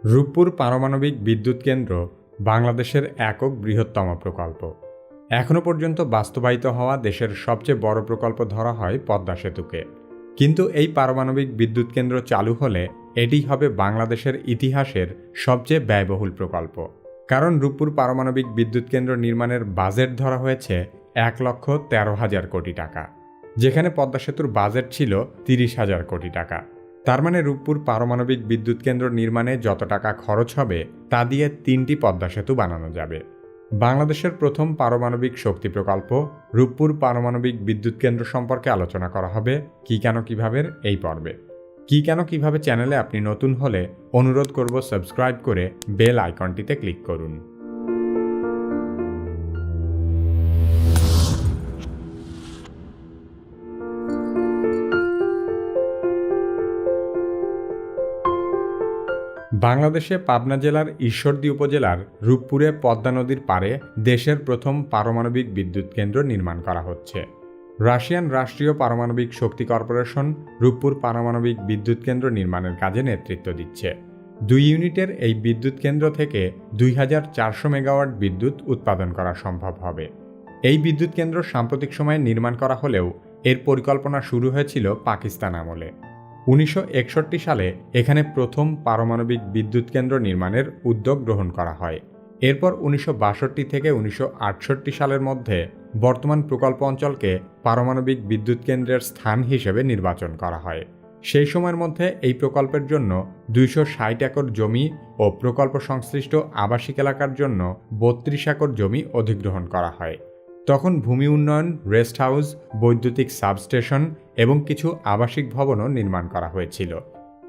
রূপপুর পারমাণবিক বিদ্যুৎ কেন্দ্র বাংলাদেশের একক বৃহত্তম প্রকল্প। এখনও পর্যন্ত বাস্তবায়িত হওয়া দেশের সবচেয়ে বড় প্রকল্প ধরা হয় পদ্মা সেতুকে। কিন্তু এই পারমাণবিক বিদ্যুৎ কেন্দ্র চালু হলে এটি হবে বাংলাদেশের ইতিহাসের সবচেয়ে ব্যয়বহুল প্রকল্প। কারণ রূপপুর পারমাণবিক বিদ্যুৎ কেন্দ্র নির্মাণের বাজেট ধরা হয়েছে 1,13,000 কোটি টাকা, যেখানে পদ্মা সেতুর বাজেট ছিল 30,000 কোটি টাকা। তার মানে রূপপুর পারমাণবিক বিদ্যুৎ কেন্দ্র নির্মাণে যত টাকা খরচ হবে তা দিয়ে 3টি পদ্মা সেতু বানানো যাবে। বাংলাদেশের প্রথম পারমাণবিক শক্তি প্রকল্প রূপপুর পারমাণবিক বিদ্যুৎ কেন্দ্র সম্পর্কে আলোচনা করা হবে কি কেন কিভাবে এই পর্বে। কি কেন কিভাবে চ্যানেলে আপনি নতুন হলে অনুরোধ করব সাবস্ক্রাইব করে বেল আইকনটিতে ক্লিক করুন। বাংলাদেশে পাবনা জেলার ঈশ্বরদী উপজেলার রূপপুরে পদ্মা নদীর পাড়ে দেশের প্রথম পারমাণবিক বিদ্যুৎ কেন্দ্র নির্মাণ করা হচ্ছে। রাশিয়ান রাষ্ট্রীয় পারমাণবিক শক্তি কর্পোরেশন রূপপুর পারমাণবিক বিদ্যুৎ কেন্দ্র নির্মাণের কাজে নেতৃত্ব দিচ্ছে। 2 ইউনিটের এই বিদ্যুৎ কেন্দ্র থেকে 2400 মেগাওয়াট বিদ্যুৎ উৎপাদন করা সম্ভব হবে। এই বিদ্যুৎ কেন্দ্র সাম্প্রতিক সময়ে নির্মাণ করা হলেও এর পরিকল্পনা শুরু হয়েছিল পাকিস্তান আমলে। 1961 সালে এখানে প্রথম পারমাণবিক বিদ্যুৎ কেন্দ্র নির্মাণের উদ্যোগ গ্রহণ করা হয়। এরপর 1962 থেকে 1968 সালের মধ্যে বর্তমান প্রকল্প অঞ্চলকে পারমাণবিক বিদ্যুৎ কেন্দ্রের স্থান হিসেবে নির্বাচন করা হয়। সেই সময়ের মধ্যে এই প্রকল্পের জন্য 260 একর জমি ও প্রকল্প সংশ্লিষ্ট আবাসিক এলাকার জন্য 32 একর জমি অধিগ্রহণ করা হয়। তখন ভূমি উন্নয়ন, রেস্ট হাউস, বৈদ্যুতিক সাবস্টেশন এবং কিছু আবাসিক ভবনও নির্মাণ করা হয়েছিল।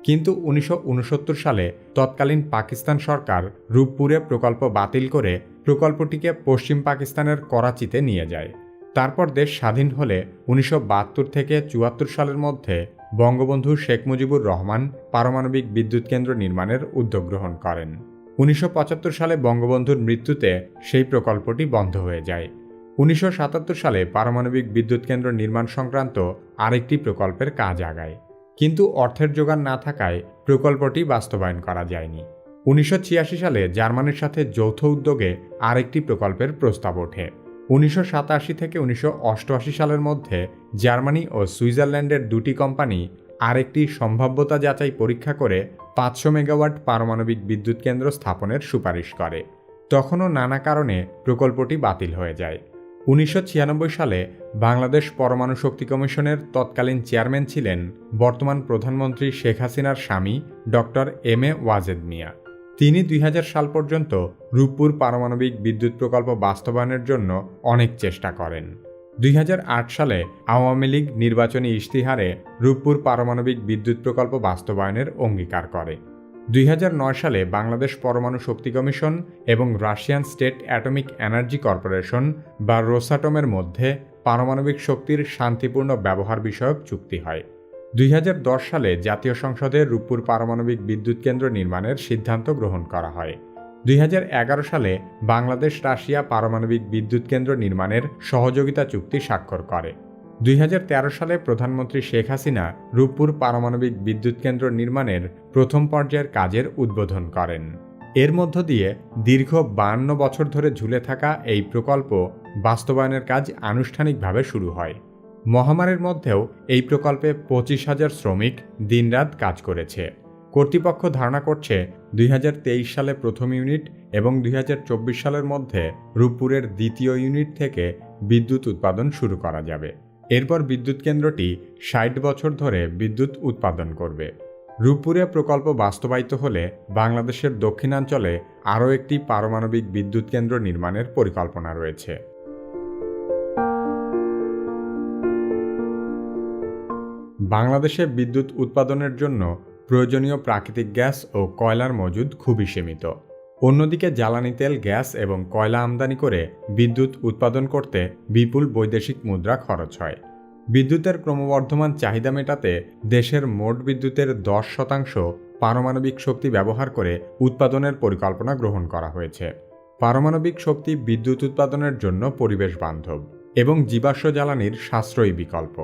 কিন্তু 1969 সালে তৎকালীন পাকিস্তান সরকার রূপপুরে প্রকল্প বাতিল করে প্রকল্পটিকে পশ্চিম পাকিস্তানের করাচিতে নিয়ে যায়। তারপর দেশ স্বাধীন হলে 1972 থেকে 74 সালের মধ্যে বঙ্গবন্ধু শেখ মুজিবুর রহমান পারমাণবিক বিদ্যুৎ কেন্দ্র নির্মাণের উদ্যোগ গ্রহণ করেন। 1975 সালে বঙ্গবন্ধুর মৃত্যুতে সেই প্রকল্পটি বন্ধ হয়ে যায়। 1977 সালে পারমাণবিক বিদ্যুৎ কেন্দ্র নির্মাণ সংক্রান্ত আরেকটি প্রকল্পের কাজ আগায়, কিন্তু অর্থের জোগান না থাকায় প্রকল্পটি বাস্তবায়ন করা যায়নি। 1986 সালে জার্মানির সাথে যৌথ উদ্যোগে আরেকটি প্রকল্পের প্রস্তাব ওঠে। 1987 থেকে 1988 সালের মধ্যে জার্মানি ও সুইজারল্যান্ডের 2টি কোম্পানি আরেকটি সম্ভাব্যতা যাচাই পরীক্ষা করে 500 মেগাওয়াট পারমাণবিক বিদ্যুৎ কেন্দ্র স্থাপনের সুপারিশ করে। তখনও নানা কারণে প্রকল্পটি বাতিল হয়ে যায়। 1996 সালে বাংলাদেশ পরমাণু শক্তি কমিশনের তৎকালীন চেয়ারম্যান ছিলেন বর্তমান প্রধানমন্ত্রী শেখ হাসিনার স্বামী ডক্টর এম.এ. ওয়াজেদ মিয়া। তিনি 2000 সাল পর্যন্ত রূপপুর পারমাণবিক বিদ্যুৎ প্রকল্প বাস্তবায়নের জন্য অনেক চেষ্টা করেন। 2008 সালে আওয়ামী লীগ নির্বাচনী ইশতিহারে রূপপুর পারমাণবিক বিদ্যুৎ প্রকল্প বাস্তবায়নের অঙ্গীকার করে। 2009 সালে বাংলাদেশ পরমাণু শক্তি কমিশন এবং Russian state atomic energy corporation বা রোসাটমের মধ্যে পারমাণবিক শক্তির শান্তিপূর্ণ ব্যবহার বিষয়ক চুক্তি হয়। 2010 সালে জাতীয় সংসদে রূপপুর পারমাণবিক বিদ্যুৎ কেন্দ্র নির্মাণের সিদ্ধান্ত গ্রহণ করা হয়। 2011 সালে বাংলাদেশ রাশিয়া পারমাণবিক বিদ্যুৎ কেন্দ্র নির্মাণের সহযোগিতা চুক্তি স্বাক্ষর করে। 2013 সালে প্রধানমন্ত্রী শেখ হাসিনা রূপপুর পারমাণবিক বিদ্যুৎ কেন্দ্র নির্মাণের প্রথম পর্যায়ের কাজের উদ্বোধন করেন। এর মধ্য দিয়ে দীর্ঘ 52 বছর ধরে ঝুলে থাকা এই প্রকল্প বাস্তবায়নের কাজ আনুষ্ঠানিকভাবে শুরু হয়। মহামারীর মধ্যেও এই প্রকল্পে 25,000 শ্রমিক দিনরাত কাজ করেছে। কর্তৃপক্ষ ধারণা করছে 2023 সালে প্রথম ইউনিট এবং 2024 সালের মধ্যে রূপপুরের দ্বিতীয় ইউনিট থেকে বিদ্যুৎ উৎপাদন শুরু করা যাবে। এরপর বিদ্যুৎ কেন্দ্রটি 60 বছর ধরে বিদ্যুৎ উৎপাদন করবে। রূপপুরে প্রকল্প বাস্তবায়িত হলে বাংলাদেশের দক্ষিণাঞ্চলে আরও একটি পারমাণবিক বিদ্যুৎ কেন্দ্র নির্মাণের পরিকল্পনা রয়েছে। বাংলাদেশে বিদ্যুৎ উৎপাদনের জন্য প্রয়োজনীয় প্রাকৃতিক গ্যাস ও কয়লার মজুদ খুবই সীমিত। অন্যদিকে জ্বালানি তেল, গ্যাস এবং কয়লা আমদানি করে বিদ্যুৎ উৎপাদন করতে বিপুল বৈদেশিক মুদ্রা খরচ হয়। বিদ্যুতের ক্রমবর্ধমান চাহিদা মেটাতে দেশের মোট বিদ্যুতের 10% পারমাণবিক শক্তি ব্যবহার করে উৎপাদনের পরিকল্পনা গ্রহণ করা হয়েছে। পারমাণবিক শক্তি বিদ্যুৎ উৎপাদনের জন্য পরিবেশ বান্ধব এবং জীবাশ্ম জ্বালানির সাশ্রয়ী বিকল্প।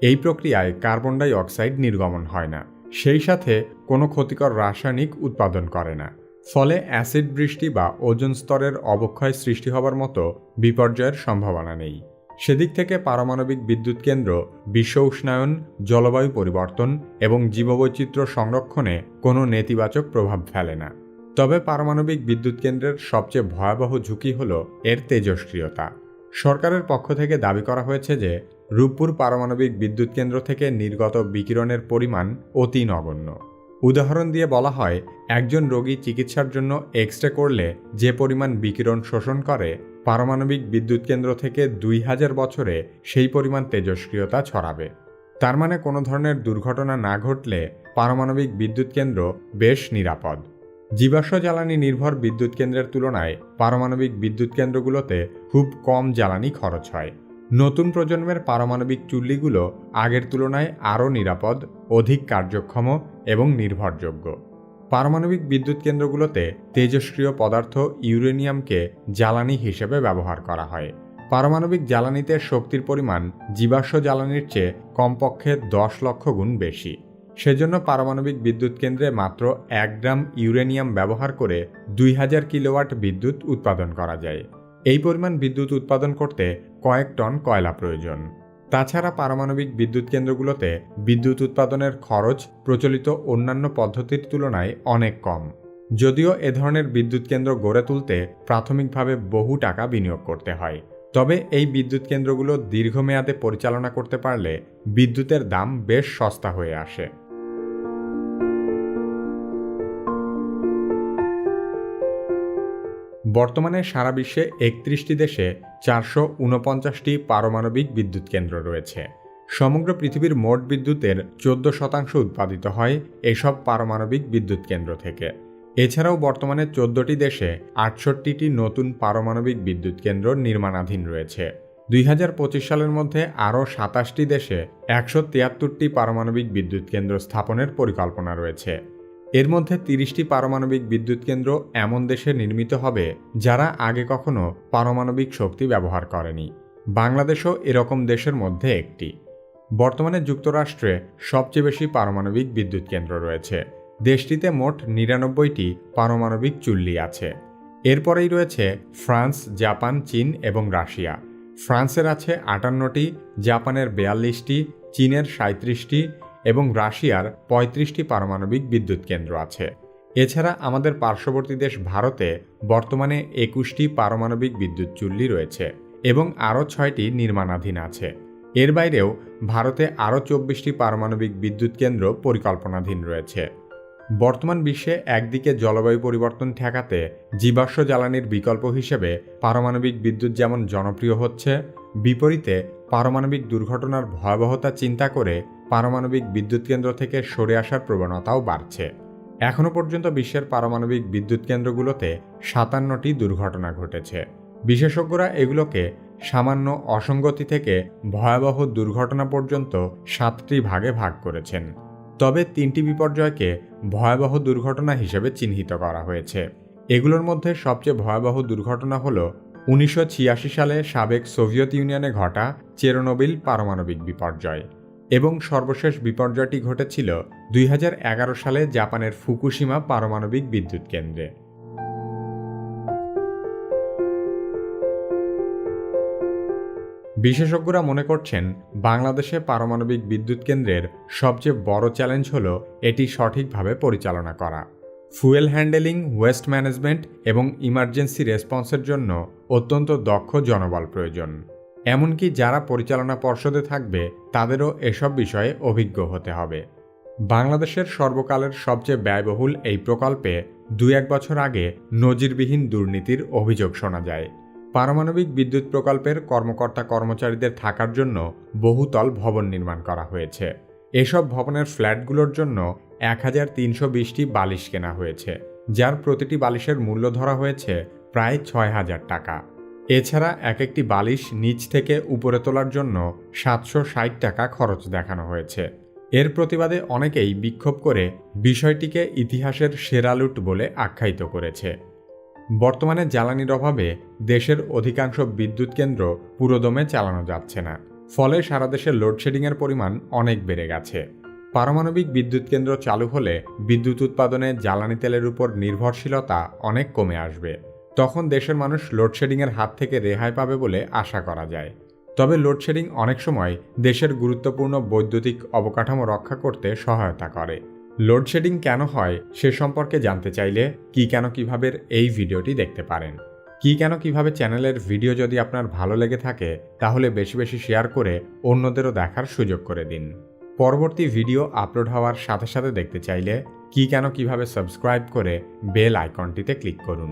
এই প্রক্রিয়ায় কার্বন ডাই অক্সাইড নির্গমন হয় না। সেই সাথে কোনো ক্ষতিকর রাসায়নিক উৎপাদন করে না। ফলে অ্যাসিড বৃষ্টি বা ওজোন স্তরের অবক্ষয় সৃষ্টি হবার মতো বিপর্যয়ের সম্ভাবনা নেই। সেদিক থেকে পারমাণবিক বিদ্যুৎ কেন্দ্র বিশ্ব উষ্ণায়ন, জলবায়ু পরিবর্তন এবং জীববৈচিত্র্য সংরক্ষণে কোনো নেতিবাচক প্রভাব ফেলে না। তবে পারমাণবিক বিদ্যুৎ কেন্দ্রের সবচেয়ে ভয়াবহ ঝুঁকি হল এর তেজস্ক্রিয়তা। সরকারের পক্ষ থেকে দাবি করা হয়েছে যে রূপপুর পারমাণবিক বিদ্যুৎ কেন্দ্র থেকে নির্গত বিকিরণের পরিমাণ অতি নগণ্য। উদাহরণ দিয়ে বলা হয়, একজন রোগী চিকিৎসার জন্য এক্স-রে করলে যে পরিমাণ বিকিরণ শোষণ করে, পারমাণবিক বিদ্যুৎ কেন্দ্র থেকে 2000 বছরে সেই পরিমাণ তেজস্ক্রিয়তা ছড়াবে। তার মানে কোনো ধরনের দুর্ঘটনা না ঘটলে পারমাণবিক বিদ্যুৎ কেন্দ্র বেশ নিরাপদ। জীবাশ্ম জ্বালানি নির্ভর বিদ্যুৎ কেন্দ্রের তুলনায় পারমাণবিক বিদ্যুৎ কেন্দ্রগুলোতে খুব কম জ্বালানি খরচ হয়। নতুন প্রজন্মের পারমাণবিক চুল্লিগুলো আগের তুলনায় আরও নিরাপদ, অধিক কার্যক্ষম এবং নির্ভরযোগ্য। পারমাণবিক বিদ্যুৎ কেন্দ্রগুলোতে তেজস্ক্রিয় পদার্থ ইউরেনিয়ামকে জ্বালানি হিসেবে ব্যবহার করা হয়। পারমাণবিক জ্বালানিতে শক্তির পরিমাণ জীবাশ্ম জ্বালানির চেয়ে কমপক্ষে 10 লক্ষ গুণ বেশি। সেজন্য পারমাণবিক বিদ্যুৎ কেন্দ্রে মাত্র 1 গ্রাম ইউরেনিয়াম ব্যবহার করে 2000 কিলোওয়াট বিদ্যুৎ উৎপাদন করা যায়। এই পরিমাণ বিদ্যুৎ উৎপাদন করতে কয়েক টন কয়লা প্রয়োজন। তাছাড়া পারমাণবিক বিদ্যুৎ কেন্দ্রগুলোতে বিদ্যুৎ উৎপাদনের খরচ প্রচলিত অন্যান্য পদ্ধতির তুলনায় অনেক কম। যদিও এ ধরনের বিদ্যুৎ কেন্দ্র গড়ে তুলতে প্রাথমিকভাবে বহু টাকা বিনিয়োগ করতে হয়, তবে এই বিদ্যুৎ কেন্দ্রগুলো দীর্ঘমেয়াদে পরিচালনা করতে পারলে বিদ্যুতের দাম বেশ সস্তা হয়ে আসে। বর্তমানে সারা বিশ্বে 31টি দেশে 449টি পারমাণবিক বিদ্যুৎ কেন্দ্র রয়েছে। সমগ্র পৃথিবীর মোট বিদ্যুতের 14% উৎপাদিত হয় এসব পারমাণবিক বিদ্যুৎ কেন্দ্র থেকে। এছাড়াও বর্তমানে 14টি দেশে 68টি নতুন পারমাণবিক বিদ্যুৎ কেন্দ্র নির্মাণাধীন রয়েছে। 2025 সালের মধ্যে আরও 27টি দেশে 173টি পারমাণবিক বিদ্যুৎ কেন্দ্র স্থাপনের পরিকল্পনা রয়েছে। এর মধ্যে 30টি পারমাণবিক বিদ্যুৎ কেন্দ্র এমন দেশে নির্মিত হবে যারা আগে কখনো পারমাণবিক শক্তি ব্যবহার করেনি। বাংলাদেশও এরকম দেশের মধ্যে একটি। বর্তমানে যুক্তরাষ্ট্রে সবচেয়ে বেশি পারমাণবিক বিদ্যুৎ কেন্দ্র রয়েছে। দেশটিতে মোট 99টি পারমাণবিক চুল্লি আছে। এরপরেই রয়েছে ফ্রান্স, জাপান, চীন এবং রাশিয়া। ফ্রান্সের আছে 58টি, জাপানের 42টি, চীনের 37টি এবং রাশিয়ার 35টি পারমাণবিক বিদ্যুৎ কেন্দ্র আছে। এছাড়া আমাদের পার্শ্ববর্তী দেশ ভারতে বর্তমানে 21টি পারমাণবিক বিদ্যুৎ চুল্লি রয়েছে এবং আরও 6টি নির্মাণাধীন আছে। এর বাইরেও ভারতে আরও 24টি পারমাণবিক বিদ্যুৎ কেন্দ্র পরিকল্পনাধীন রয়েছে। বর্তমান বিশ্বে একদিকে জলবায়ু পরিবর্তন ঠেকাতে জীবাশ্ম জ্বালানির বিকল্প হিসেবে পারমাণবিক বিদ্যুৎ যেমন জনপ্রিয় হচ্ছে, বিপরীতে পারমাণবিক দুর্ঘটনার ভয়াবহতা চিন্তা করে পারমাণবিক বিদ্যুৎ কেন্দ্র থেকে সরে আসার প্রবণতাও বাড়ছে। এখনও পর্যন্ত বিশ্বের পারমাণবিক বিদ্যুৎ কেন্দ্রগুলোতে 57টি দুর্ঘটনা ঘটেছে। বিশেষজ্ঞরা এগুলোকে সামান্য অসঙ্গতি থেকে ভয়াবহ দুর্ঘটনা পর্যন্ত 7টি ভাগে ভাগ করেছেন। তবে 3টি বিপর্যয়কে ভয়াবহ দুর্ঘটনা হিসেবে চিহ্নিত করা হয়েছে। এগুলোর মধ্যে সবচেয়ে ভয়াবহ দুর্ঘটনা হল 1986 সালে সাবেক সোভিয়েত ইউনিয়নে ঘটা চেরনোবিল পারমাণবিক বিপর্যয় এবং সর্বশেষ বিপর্যয়টি ঘটেছিল 2011 সালে জাপানের ফুকুশিমা পারমাণবিক বিদ্যুৎ কেন্দ্রে। বিশেষজ্ঞরা মনে করছেন, বাংলাদেশে পারমাণবিক বিদ্যুৎ কেন্দ্রের সবচেয়ে বড় চ্যালেঞ্জ হল এটি সঠিকভাবে পরিচালনা করা। ফুয়েল হ্যান্ডেলিং, ওয়েস্ট ম্যানেজমেন্ট এবং ইমার্জেন্সি রেসপন্সের জন্য অত্যন্ত দক্ষ জনবল প্রয়োজন। এমনকি যারা পরিচালনা পর্ষদে থাকবে তাদেরও এসব বিষয়ে অভিজ্ঞ হতে হবে। বাংলাদেশের সর্বকালের সবচেয়ে ব্যয়বহুল এই প্রকল্পে 2-1 বছর আগে নজিরবিহীন দুর্নীতির অভিযোগ শোনা যায়। পারমাণবিক বিদ্যুৎ প্রকল্পের কর্মকর্তা কর্মচারীদের থাকার জন্য বহুতল ভবন নির্মাণ করা হয়েছে। এসব ভবনের ফ্ল্যাটগুলোর জন্য 1320টি বালিশ কেনা হয়েছে, যার প্রতিটি বালিশের মূল্য ধরা হয়েছে প্রায় 6000 টাকা। এছাড়া এক একটি বালিশ নিচ থেকে উপরে তোলার জন্য 760 টাকা খরচ দেখানো হয়েছে। এর প্রতিবাদে অনেকেই বিক্ষোভ করে বিষয়টিকে ইতিহাসের সেরা লুট বলে আখ্যায়িত করেছে। বর্তমানে জ্বালানির অভাবে দেশের অধিকাংশ বিদ্যুৎ কেন্দ্র পুরোদমে চালানো যাচ্ছে না, ফলে সারা দেশে লোডশেডিংয়ের পরিমাণ অনেক বেড়ে গেছে। পারমাণবিক বিদ্যুৎ কেন্দ্র চালু হলে বিদ্যুৎ উৎপাদনে জ্বালানি তেলের উপর নির্ভরশীলতা অনেক কমে আসবে। তখন দেশের মানুষ লোডশেডিংয়ের হাত থেকে রেহাই পাবে বলে আশা করা যায়। তবে লোডশেডিং অনেক সময় দেশের গুরুত্বপূর্ণ বৈদ্যুতিক অবকাঠামো রক্ষা করতে সহায়তা করে। লোডশেডিং কেন হয় সে সম্পর্কে জানতে চাইলে কি কেন কিভাবে এই ভিডিওটি দেখতে পারেন। কি কেন কিভাবে চ্যানেলের ভিডিও যদি আপনার ভালো লেগে থাকে তাহলে বেশি বেশি শেয়ার করে অন্যদেরও দেখার সুযোগ করে দিন। পরবর্তী ভিডিও আপলোড হওয়ার সাথে সাথে দেখতে চাইলে কি কেন কিভাবে সাবস্ক্রাইব করে বেল আইকনটিতে ক্লিক করুন।